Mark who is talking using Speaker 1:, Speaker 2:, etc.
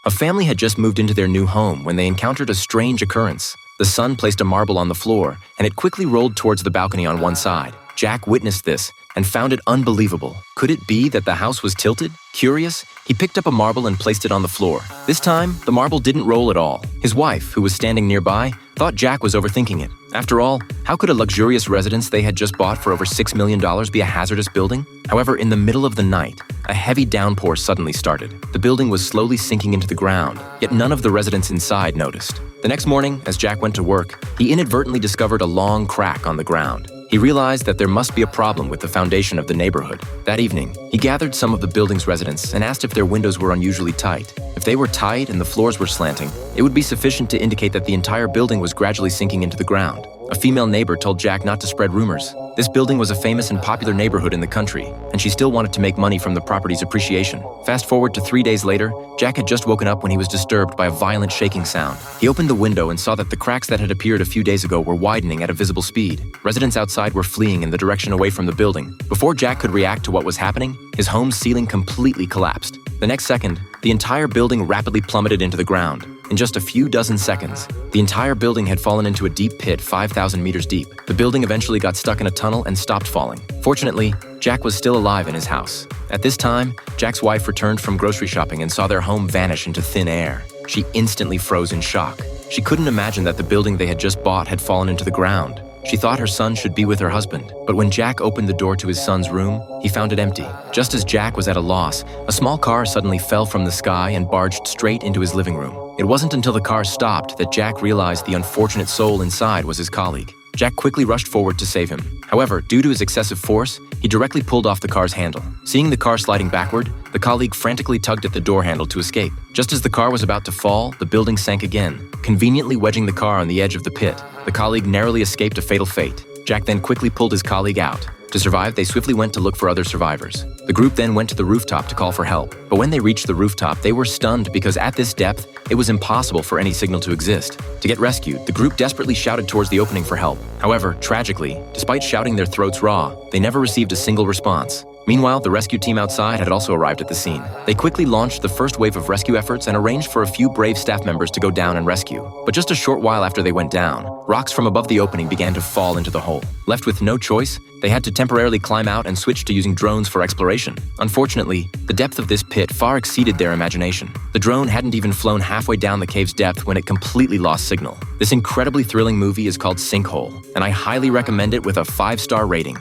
Speaker 1: A family had just moved into their new home when they encountered a strange occurrence. The son placed a marble on the floor, and it quickly rolled towards the balcony on one side. Jack witnessed this and found it unbelievable. Could it be that the house was tilted? Curious, he picked up a marble and placed it on the floor. This time, the marble didn't roll at all. His wife, who was standing nearby, thought Jack was overthinking it. After all, how could a luxurious residence they had just bought for over $6 million be a hazardous building? However, in the middle of the night, a heavy downpour suddenly started. The building was slowly sinking into the ground, yet none of the residents inside noticed. The next morning, as Jack went to work, he inadvertently discovered a long crack on the ground. He realized that there must be a problem with the foundation of the neighborhood. That evening, he gathered some of the building's residents and asked if their windows were unusually tight. If they were tight and the floors were slanting, it would be sufficient to indicate that the entire building was gradually sinking into the ground. A female neighbor told Jack not to spread rumors. This building was a famous and popular neighborhood in the country, and she still wanted to make money from the property's appreciation. Fast forward to 3 days later, Jack had just woken up when he was disturbed by a violent shaking sound. He opened the window and saw that the cracks that had appeared a few days ago were widening at a visible speed. Residents outside were fleeing in the direction away from the building. Before Jack could react to what was happening, his home's ceiling completely collapsed. The next second, the entire building rapidly plummeted into the ground. In just a few dozen seconds, the entire building had fallen into a deep pit 5,000 meters deep. The building eventually got stuck in a tunnel and stopped falling. Fortunately, Jack was still alive in his house. At this time, Jack's wife returned from grocery shopping and saw their home vanish into thin air. She instantly froze in shock. She couldn't imagine that the building they had just bought had fallen into the ground. She thought her son should be with her husband, but when Jack opened the door to his son's room, he found it empty. Just as Jack was at a loss, a small car suddenly fell from the sky and barged straight into his living room. It wasn't until the car stopped that Jack realized the unfortunate soul inside was his colleague. Jack quickly rushed forward to save him. However, due to his excessive force, he directly pulled off the car's handle. Seeing the car sliding backward, the colleague frantically tugged at the door handle to escape. Just as the car was about to fall, the building sank again, conveniently wedging the car on the edge of the pit. The colleague narrowly escaped a fatal fate. Jack then quickly pulled his colleague out. To survive, they swiftly went to look for other survivors. The group then went to the rooftop to call for help. But when they reached the rooftop, they were stunned because at this depth, it was impossible for any signal to exist. To get rescued, the group desperately shouted towards the opening for help. However, tragically, despite shouting their throats raw, they never received a single response. Meanwhile, the rescue team outside had also arrived at the scene. They quickly launched the first wave of rescue efforts and arranged for a few brave staff members to go down and rescue. But just a short while after they went down, rocks from above the opening began to fall into the hole. Left with no choice, they had to temporarily climb out and switch to using drones for exploration. Unfortunately, the depth of this pit far exceeded their imagination. The drone hadn't even flown halfway down the cave's depth when it completely lost signal. This incredibly thrilling movie is called Sinkhole, and I highly recommend it with a 5-star rating.